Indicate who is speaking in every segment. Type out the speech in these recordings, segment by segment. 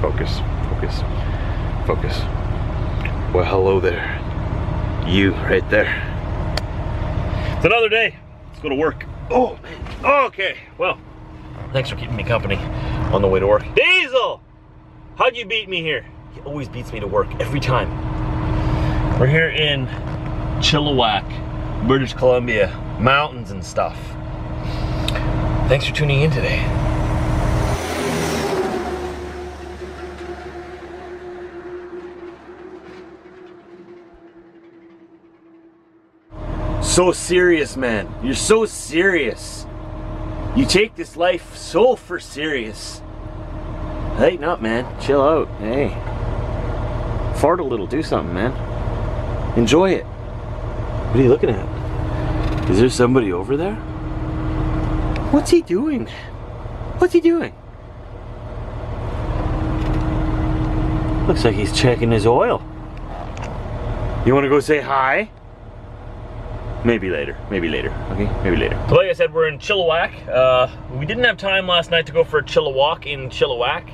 Speaker 1: Focus, focus, focus. Well, hello there. You right there. It's another day. Let's go to work. Oh, man. Okay. Well, thanks for keeping me company on the way to work. Diesel! How'd you beat me here? He always beats me to work every time. We're here in Chilliwack, British Columbia. Mountains and stuff. Thanks for tuning in today. So serious, man. You're so serious. You take this life so for serious. Lighten up, man. Chill out. Hey. Fart a little. Do something, man. Enjoy it. What are you looking at? Is there somebody over there? What's he doing? What's he doing? Looks like he's checking his oil. You want to go say hi? Maybe later, okay? Maybe later. So like I said, we're in Chilliwack. We didn't have time last night to go for a Chilliwack in Chilliwack.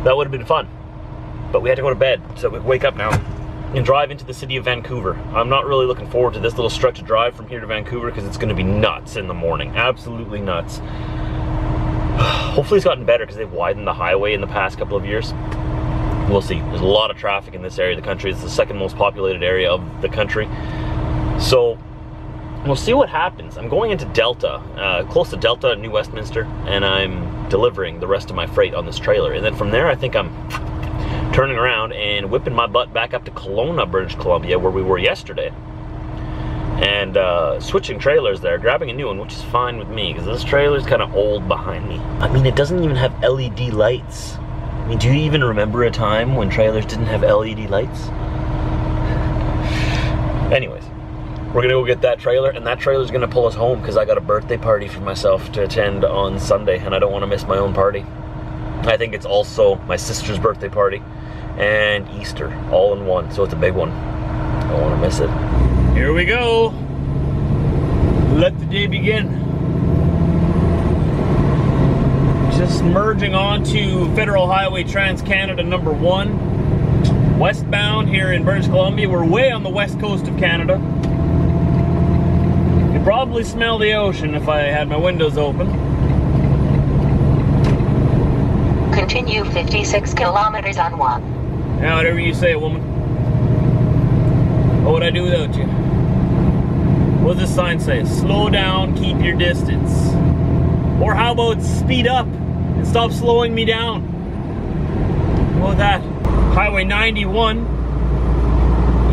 Speaker 1: That would have been fun. But we had to go to bed, so we wake up now and drive into the city of Vancouver. I'm not really looking forward to this little stretch of drive from here to Vancouver because it's gonna be nuts in the morning, absolutely nuts. Hopefully it's gotten better because they've widened the highway in the past couple of years. We'll see. There's a lot of traffic in this area of the country. It's the second most populated area of the country. So we'll see what happens. I'm going into Delta, close to Delta, New Westminster, and I'm delivering the rest of my freight on this trailer. And then from there, I think I'm turning around and whipping my butt back up to Kelowna, British Columbia, where we were yesterday. And switching trailers there, grabbing a new one, which is fine with me, because this trailer's kind of old behind me. I mean, it doesn't even have LED lights. I mean, do you even remember a time when trailers didn't have LED lights? Anyways. We're gonna go get that trailer, and that trailer's gonna pull us home because I got a birthday party for myself to attend on Sunday, and I don't want to miss my own party. I think it's also my sister's birthday party and Easter, all in one, so it's a big one. I don't want to miss it. Here we go. Let the day begin. Just merging onto Federal Highway TransCanada number 1, westbound here in British Columbia. We're way on the west coast of Canada. You'd probably smell the ocean if I had my windows open.
Speaker 2: Continue 56 kilometers on 1.
Speaker 1: Yeah, whatever you say, woman. What would I do without you? What does this sign say? Slow down, keep your distance. Or how about speed up and stop slowing me down? What about that? Highway 91,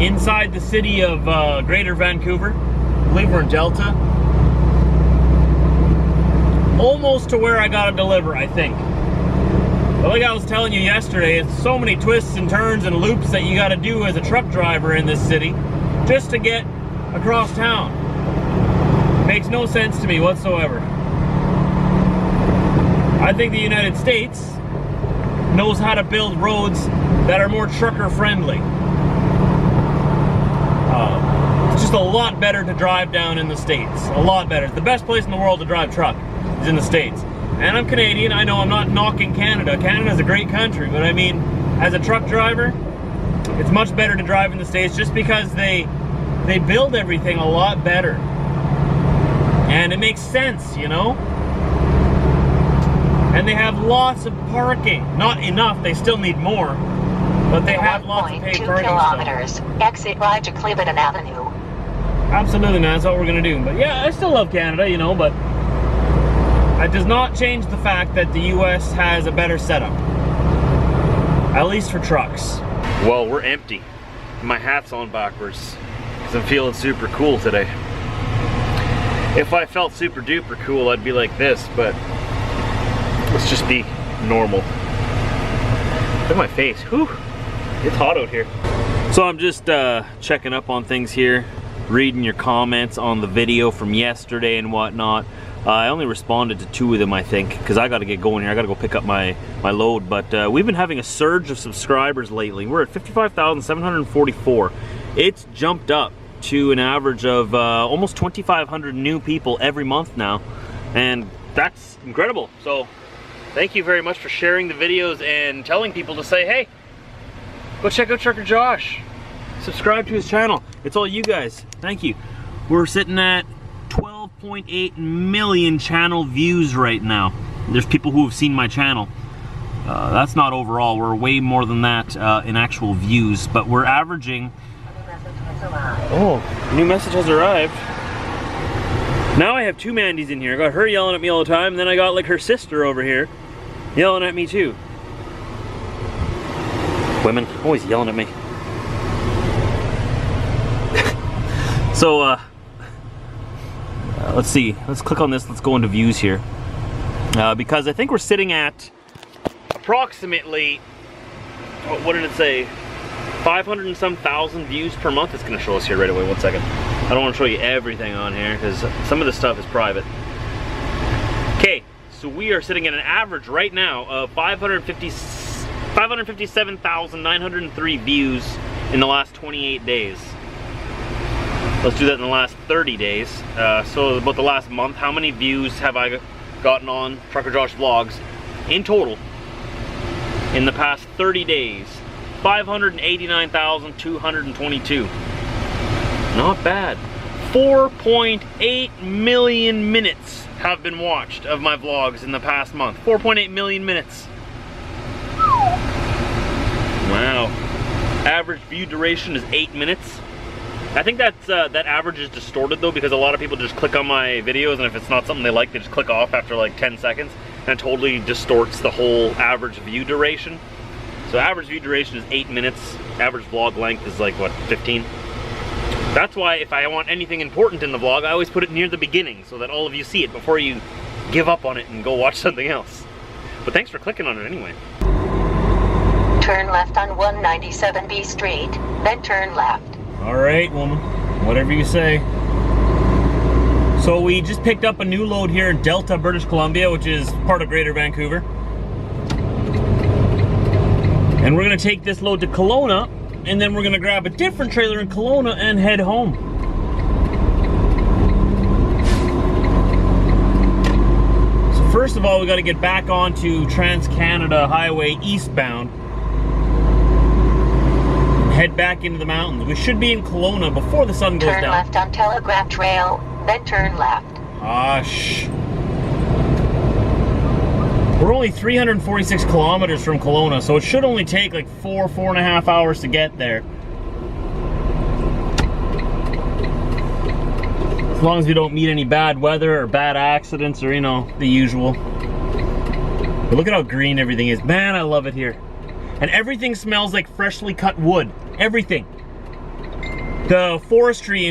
Speaker 1: inside the city of Greater Vancouver. I believe we're in Delta. Almost to where I gotta deliver, I think. But like I was telling you yesterday, it's so many twists and turns and loops that you gotta do as a truck driver in this city just to get across town. Makes no sense to me whatsoever. I think the United States knows how to build roads that are more trucker friendly. It's just a lot better to drive down in the States. A lot better. It's the best place in the world to drive truck is in the States. And I'm Canadian. I know I'm not knocking Canada. Canada's a great country, but I mean, as a truck driver, it's much better to drive in the States just because they build everything a lot better. And it makes sense, you know? And they have lots of parking. Not enough, they still need more. But they have lots of paid
Speaker 2: 1.2
Speaker 1: parking.
Speaker 2: kilometers. Exit right to Clifton Avenue.
Speaker 1: Absolutely, man. That's what we're gonna do. But yeah, I still love Canada, you know, but it does not change the fact that the US has a better setup. At least for trucks. Well, we're empty. My hat's on backwards because I'm feeling super cool today. If I felt super duper cool, I'd be like this, but let's just be normal. Look at my face. Whew. It's hot out here. So I'm just checking up on things here, reading your comments on the video from yesterday and whatnot. I only responded to 2 of them, I think, because I got to get going here. I got to go pick up my load. But we've been having a surge of subscribers lately. We're at 55,744. It's jumped up to an average of almost 2,500 new people every month now, and that's incredible. So Thank you very much for sharing the videos and telling people to say, hey, go check out Trucker Josh. Subscribe to his channel. It's all you guys. Thank you. We're sitting at 12.8 million channel views right now. There's people who have seen my channel. That's not overall. We're way more than that in actual views, but we're averaging... Oh, new message has arrived. Now I have two Mandys in here. I got her yelling at me all the time, and then I got like her sister over here yelling at me too. Women always yelling at me. So let's see. Let's click on this. Let's go into views here. Because I think we're sitting at approximately, what did it say? 500 and some thousand views per month. It's going to show us here right away. 1 second. I don't want to show you everything on here because some of the stuff is private. Okay, so we are sitting at an average right now of 557,903 views in the last 28 days. Let's do that in the last 30 days. So about the last month, how many views have I gotten on Trucker Josh Vlogs in total in the past 30 days? 589,222. Not bad. 4.8 million minutes have been watched of my vlogs in the past month. 4.8 million minutes. Wow. Average view duration is 8 minutes. I think that's that average is distorted though, because a lot of people just click on my videos, and if it's not something they like, they just click off after like 10 seconds, and it totally distorts the whole average view duration. So average view duration is 8 minutes. Average vlog length is like, what, 15? That's why if I want anything important in the vlog, I always put it near the beginning so that all of you see it before you give up on it and go watch something else. But thanks for clicking on it anyway.
Speaker 2: Turn left on 197B Street, then turn left.
Speaker 1: All right, woman, whatever you say. So we just picked up a new load here in Delta, British Columbia, which is part of Greater Vancouver. And we're gonna take this load to Kelowna, and then we're gonna grab a different trailer in Kelowna and head home. So first of all, we gotta get back onto TransCanada Highway eastbound. Head back into the mountains. We should be in Kelowna before the sun goes down.
Speaker 2: Turn left on Telegraph Trail, then turn left.
Speaker 1: We're only 346 kilometers from Kelowna, so it should only take like 4.5 hours to get there. As long as we don't meet any bad weather or bad accidents or, you know, the usual. But look at how green everything is. Man, I love it here. And everything smells like freshly cut wood. Everything. The forestry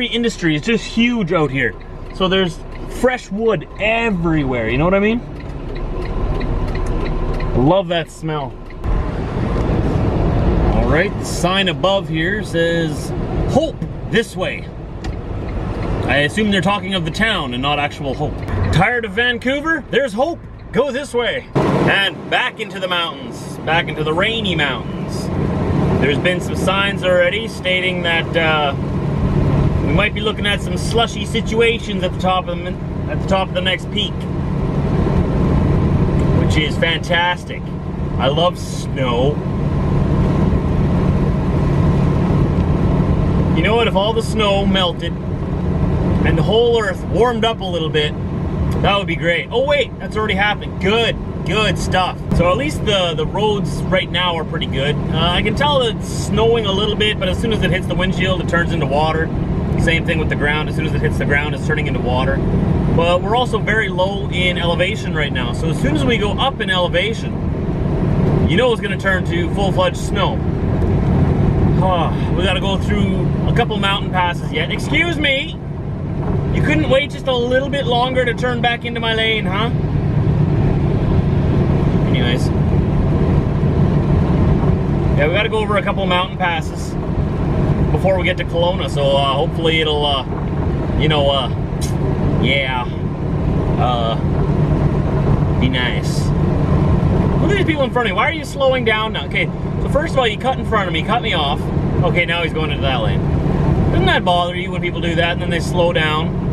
Speaker 1: industry is just huge out here. So there's fresh wood everywhere, you know what I mean? I love that smell. All right, the sign above here says, Hope, this way. I assume they're talking of the town and not actual Hope. Tired of Vancouver? There's Hope. Go this way. And back into the mountains, back into the rainy mountains. There's been some signs already stating that we might be looking at some slushy situations at the top of the next peak, which is fantastic. I love snow. You know what? If all the snow melted and the whole earth warmed up a little bit, that would be great. Oh wait, that's already happened. Good stuff. So at least the roads right now are pretty good. I can tell that it's snowing a little bit, but as soon as it hits the windshield, it turns into water. Same thing with the ground. As soon as it hits the ground, it's turning into water. But we're also very low in elevation right now. So as soon as we go up in elevation, you know it's gonna turn to full-fledged snow. We gotta go through a couple mountain passes yet. Excuse me! You couldn't wait just a little bit longer to turn back into my lane, huh? Anyways. Yeah, we gotta go over a couple mountain passes before we get to Kelowna, so hopefully it'll, be nice. Look at these people in front of me. Why are you slowing down now? Okay, so first of all, you cut in front of me, cut me off. Okay, now he's going into that lane. Doesn't that bother you when people do that and then they slow down?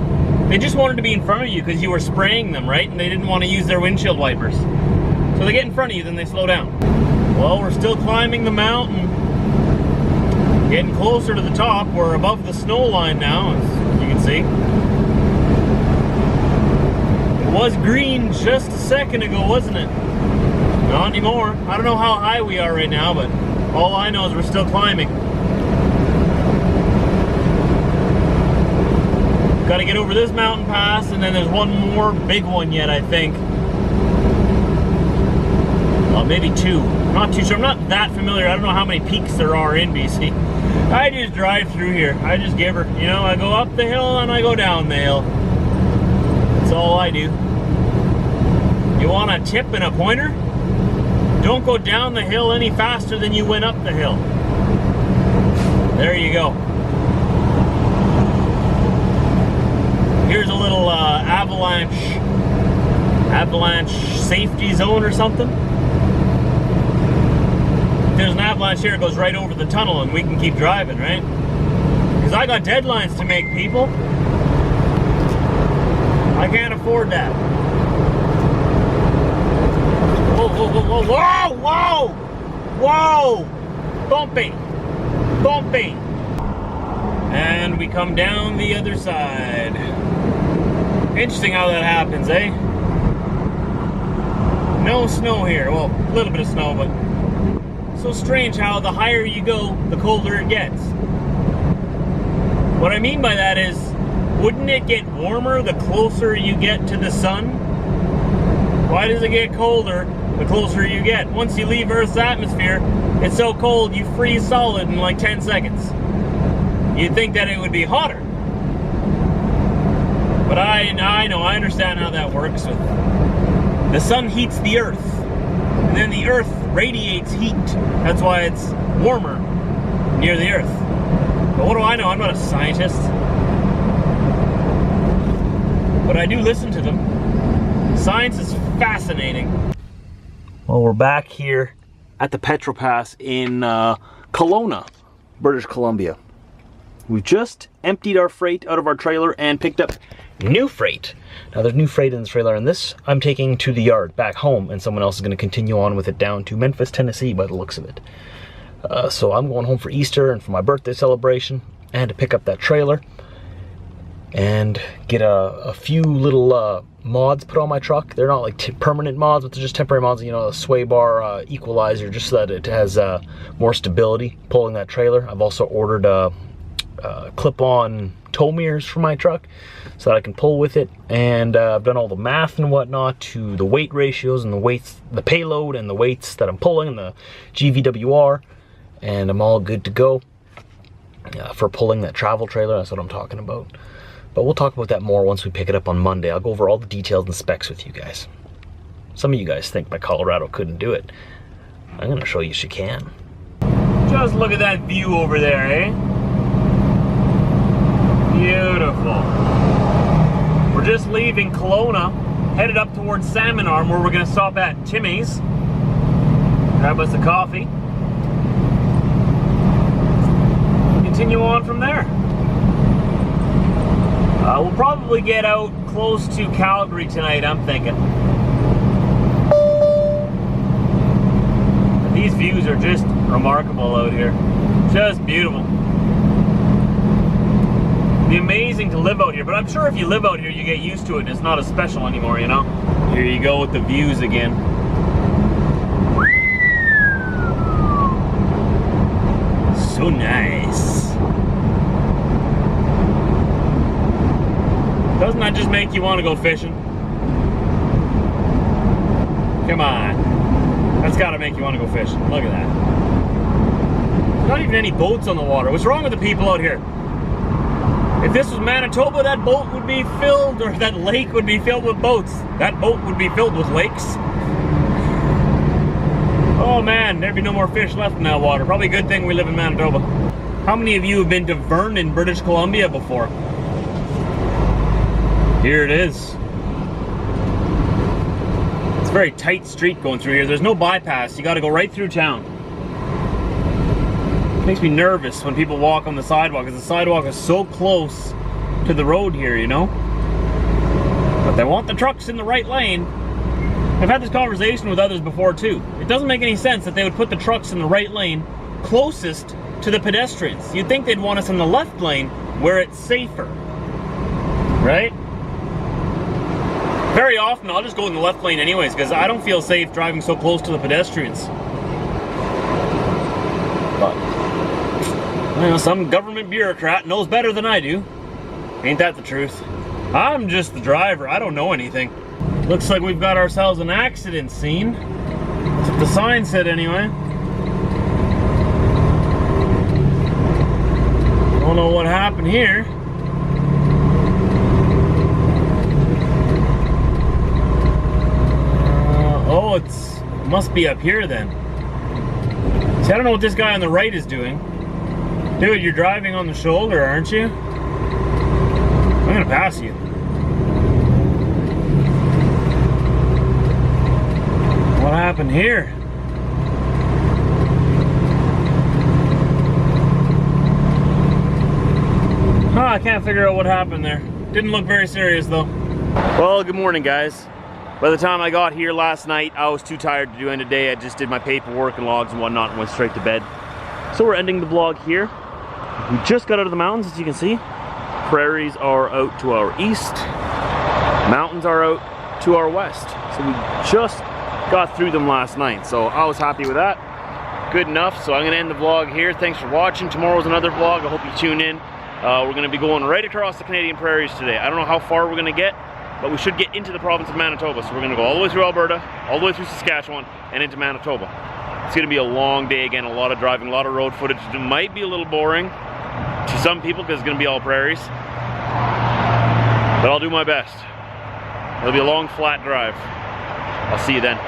Speaker 1: They just wanted to be in front of you because you were spraying them, right? And they didn't want to use their windshield wipers. So they get in front of you, then they slow down. Well, we're still climbing the mountain. Getting closer to the top. We're above the snow line now, as you can see. It was green just a second ago, wasn't it? Not anymore. I don't know how high we are right now, but all I know is we're still climbing. Got to get over this mountain pass, and then there's one more big one yet, I think. Well, maybe two. I'm not too sure. I'm not that familiar. I don't know how many peaks there are in BC. I just drive through here. I just give her. You know, I go up the hill and I go down the hill. That's all I do. You want a tip and a pointer? Don't go down the hill any faster than you went up the hill. There you go. Here's a little avalanche safety zone or something. If there's an avalanche here, it goes right over the tunnel and we can keep driving, right? Because I got deadlines to make, people. I can't afford that. Whoa, whoa, whoa, whoa, whoa, whoa, whoa! Bumpy, bumpy. And we come down the other side. Interesting how that happens, eh? No snow here. Well, a little bit of snow, but so strange how the higher you go, the colder it gets. What I mean by that is, wouldn't it get warmer the closer you get to the sun? Why does it get colder the closer you get? Once you leave Earth's atmosphere, it's so cold you freeze solid in like 10 seconds. You'd think that it would be hotter. But I know, I understand how that works. The sun heats the earth, and then the earth radiates heat. That's why it's warmer near the earth. But what do I know? I'm not a scientist. But I do listen to them. Science is fascinating. Well, we're back here at the Petro Pass in Kelowna, British Columbia. We've just emptied our freight out of our trailer and picked up new freight. Now there's new freight in this trailer, and this I'm taking to the yard back home, and someone else is going to continue on with it down to Memphis, Tennessee by the looks of it. So I'm going home for Easter and for my birthday celebration, and to pick up that trailer and get a few little mods put on my truck. They're not like permanent mods, but they're just temporary mods. You know, a sway bar equalizer, just so that it has more stability pulling that trailer. I've also ordered clip-on tow mirrors for my truck so that I can pull with it, and I've done all the math and whatnot to the weight ratios and the weights, the payload and the weights that I'm pulling, and the GVWR, and I'm all good to go for pulling that travel trailer. That's what I'm talking about. But we'll talk about that more once we pick it up on Monday. I'll go over all the details and specs with you guys. Some of you guys think my Colorado couldn't do it. I'm gonna show you she can. Just look at that view over there, eh? Beautiful. We're just leaving Kelowna, headed up towards Salmon Arm, where we're going to stop at Timmy's. Grab us a coffee. Continue on from there. We'll probably get out close to Calgary tonight, I'm thinking. But these views are just remarkable out here. Just beautiful. It'd be amazing to live out here, but I'm sure if you live out here, you get used to it and it's not as special anymore, you know? Here you go with the views again. So nice. Doesn't that just make you want to go fishing? Come on. That's gotta make you want to go fishing. Look at that. There's not even any boats on the water. What's wrong with the people out here? If this was Manitoba, that boat would be filled, or that lake would be filled with boats. That boat would be filled with lakes. Oh man, there'd be no more fish left in that water. Probably a good thing we live in Manitoba. How many of you have been to Vernon, British Columbia before? Here it is. It's a very tight street going through here. There's no bypass. You gotta go right through town. It makes me nervous when people walk on the sidewalk, because the sidewalk is so close to the road here, you know? But they want the trucks in the right lane. I've had this conversation with others before too. It doesn't make any sense that they would put the trucks in the right lane closest to the pedestrians. You'd think they'd want us in the left lane where it's safer, right? Very often I'll just go in the left lane anyways because I don't feel safe driving so close to the pedestrians. But, you know, some government bureaucrat knows better than I do. Ain't that the truth? I'm just the driver, I don't know anything. Looks like we've got ourselves an accident scene. That's what the sign said anyway. Don't know what happened here. Oh, it must be up here then. See, I don't know what this guy on the right is doing. Dude, you're driving on the shoulder, aren't you? I'm gonna pass you. What happened here? Huh, I can't figure out what happened there. Didn't look very serious though. Well, good morning guys. By the time I got here last night, I was too tired to do end of day. I just did my paperwork and logs and whatnot and went straight to bed. So we're ending the vlog here. We just got out of the mountains, as you can see. Prairies are out to our east. Mountains are out to our west. So we just got through them last night. So I was happy with that. Good enough. So I'm gonna end the vlog here. Thanks for watching. Tomorrow's another vlog. I hope you tune in. We're gonna be going right across the Canadian prairies today. I don't know how far we're gonna get, but we should get into the province of Manitoba. So we're gonna go all the way through Alberta, all the way through Saskatchewan, and into Manitoba. It's gonna be a long day again, a lot of driving, a lot of road footage. It might be a little boring to some people because it's gonna be all prairies, but I'll do my best. It'll be a long, flat drive. I'll see you then.